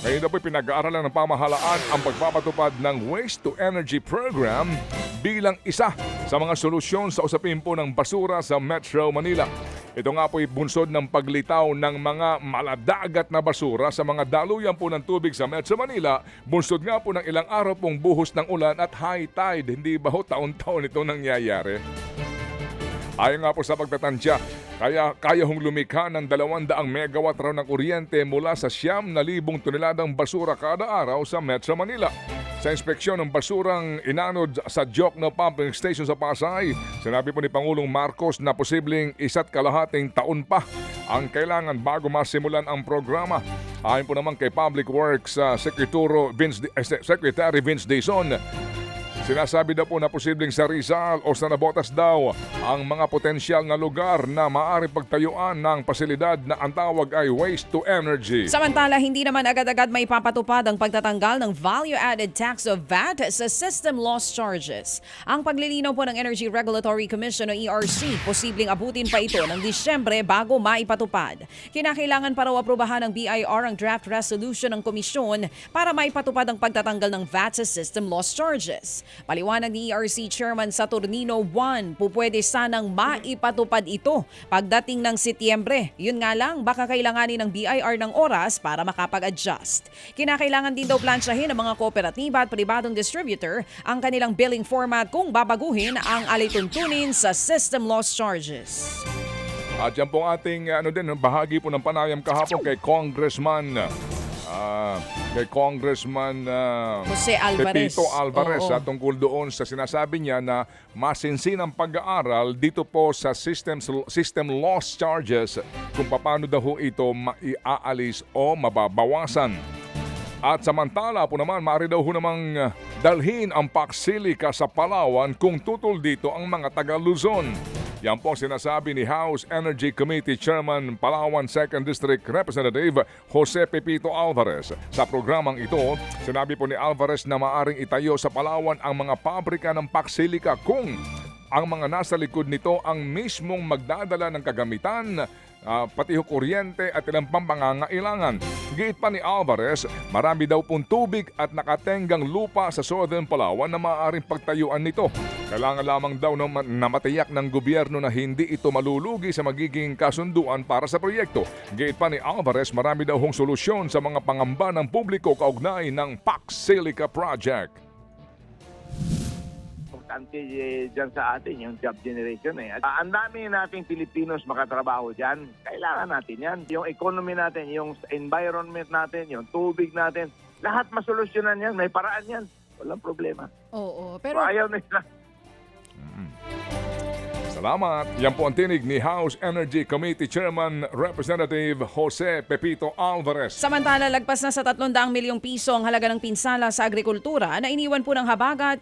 Ngayon na po'y pinag-aaralan ng pamahalaan ang pagpapatupad ng Waste to Energy Program bilang isa sa mga solusyon sa usapin po ng basura sa Metro Manila. Ito nga po'y bunsod ng paglitaw ng mga maladagat na basura sa mga daluyan po ng tubig sa Metro Manila. Bunsod nga po ng ilang araw pong buhos ng ulan at high tide. Hindi ba ho taon-taon ito nangyayari? Ayon nga po sa pagtatansya, kaya hong lumikha ng 200 megawatt raw ng kuryente mula sa 9,000 toneladang basura kada araw sa Metro Manila. Sa inspeksyon ng basurang inanod sa Jokno Pumping Station sa Pasay, sinabi po ni Pangulong Marcos na posibleng 1.5 taon pa ang kailangan bago masimulan ang programa. Ayon po naman kay Public Works Secretary Vince Dizon, sinasabi daw po na posibleng sa Rizal o sa Navotas daw ang mga potensyal na lugar na maaari pagtayuan ng pasilidad na ang tawag ay waste to energy. Samantala, hindi naman agad-agad may papatupad ang pagtatanggal ng value-added tax of VAT sa system loss charges. Ang paglilinaw po ng Energy Regulatory Commission o ERC, posibleng abutin pa ito ng Disyembre bago maipatupad. Kinakailangan pa raw aprubahan ng BIR ang draft resolution ng komisyon para maipatupad ang pagtatanggal ng VAT sa system loss charges. Paliwanag ni ERC Chairman Saturnino 1, pupwede sanang maipatupad ito pagdating ng Setyembre. Yun nga lang, baka kailanganin ng BIR ng oras para makapag-adjust. Kinakailangan din daw plansyahin ng mga kooperatiba at pribadong distributor ang kanilang billing format kung babaguhin ang alituntunin sa system loss charges. At yan po ating bahagi po ng panayam kahapon kay Congressman Jose Alvarez. Pepito Alvarez tungkol doon sa sinasabi niya na masinsinang pag-aaral dito po sa system loss charges kung paano daw ito maiaalis o mababawasan. At samantala po naman, maaari daw ho namang dalhin ang Paxilica sa Palawan kung tutol dito ang mga taga-Luzon. Yan po sinasabi ni House Energy Committee Chairman Palawan 2nd District Representative Jose Pepito Alvarez. Sa programang ito, sinabi po ni Alvarez na maaring itayo sa Palawan ang mga pabrika ng Paxilica kung ang mga nasa likod nito ang mismong magdadala ng kagamitan, pati ho kuryente at ilang pangangailangan. Giit pa ni Alvarez, marami daw pong tubig at nakatenggang lupa sa Southern Palawan na maaaring pagtayuan nito. Kailangan lamang daw na matiyak ng gobyerno na hindi ito malulugi sa magiging kasunduan para sa proyekto. Giit pa ni Alvarez, marami daw hong solusyon sa mga pangamba ng publiko kaugnay ng Paxilica Project. Importante dyan sa atin, yung job generation Ang dami nating Pilipinos makatrabaho dyan. Kailangan natin yan. Yung economy natin, yung environment natin, yung tubig natin, lahat masolusyonan yan. May paraan yan. Walang problema. Oo, pero ayaw nila. Salamat. Yan po ang tinig ni House Energy Committee Chairman Representative Jose Pepito Alvarez. samantala, lagpas na sa 300 milyong piso ang halaga ng pinsala sa agrikultura na iniwan po ng habagat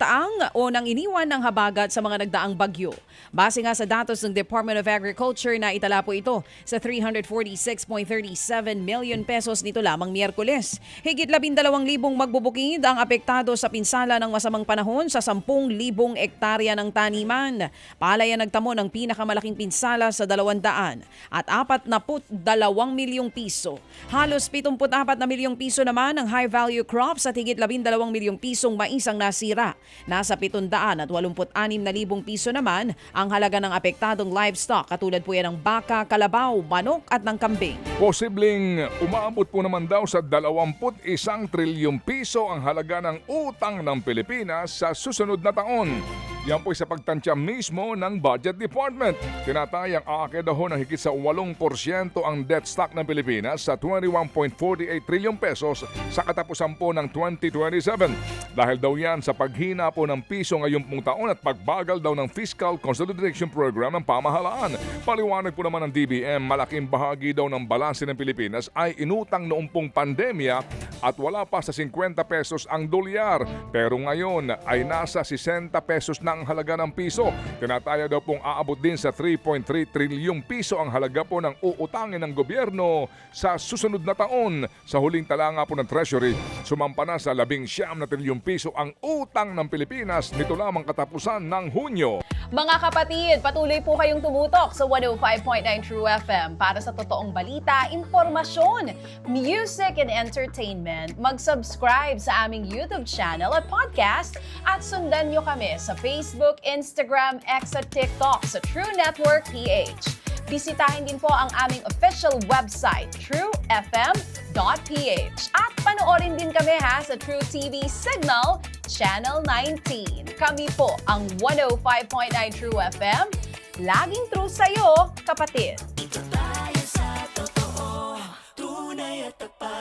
nang iniwan ng habagat sa mga nagdaang bagyo. Base nga sa datos ng Department of Agriculture na itala po ito sa 346.37 million pesos nito lamang Miyerkules. Higit 12,000 magbubukid ang apektado sa pinsala ng masamang panahon sa 10,000 ektarya ng taniman. Palayan nagtamo ng pinakamalaking pinsala sa 200 at 42 milyong piso. Halos 74 na milyong piso naman ang high-value crops at higit 12 milyong pisong mais ang nasira. Nasa 786,000 piso naman ang halaga ng apektadong livestock katulad po yan ng baka, kalabaw, manok at ng kambing. Posibleng umaabot po naman daw sa 21 trilyong piso ang halaga ng utang ng Pilipinas sa susunod na taon. Yan po sa pagtansya mismo ng Budget Department. Tinatayang aakit daw ng higit sa 8% ang debt stock ng Pilipinas sa 21.48 trilyong pesos sa katapusan po ng 2027. Dahil daw yan sa paghina po ng piso ngayong pong taon at pagbagal daw ng Fiscal Consolidation Program ng pamahalaan. Paliwanag po naman ng DBM, malaking bahagi daw ng balanse ng Pilipinas ay inutang noong pong pandemya at wala pa sa 50 pesos ang dolyar. Pero ngayon ay nasa 60 pesos na ng halaga ng piso. Tinataya daw pong aabot din sa 3.3 trilyong piso ang halaga po ng uutangin ng gobyerno sa susunod na taon. Sa huling tala nga po ng Treasury, sumampa na sa 19 na trilyong piso ang utang ng Pilipinas nito lamang katapusan ng Hunyo. Mga kapatid, patuloy po kayong tumutok sa 105.9 True FM para sa totoong balita, impormasyon, music and entertainment. Mag-subscribe sa aming YouTube channel at podcast at sundan nyo kami sa Facebook, Instagram, X at TikTok sa True Network PH. Bisitahin din po ang aming official website, truefm.ph. At panoorin din kami sa True TV Signal, Channel 19. Kami po ang 105.9 True FM. Laging true sa'yo, kapatid. Dito tayo sa totoo, tunay at tapat.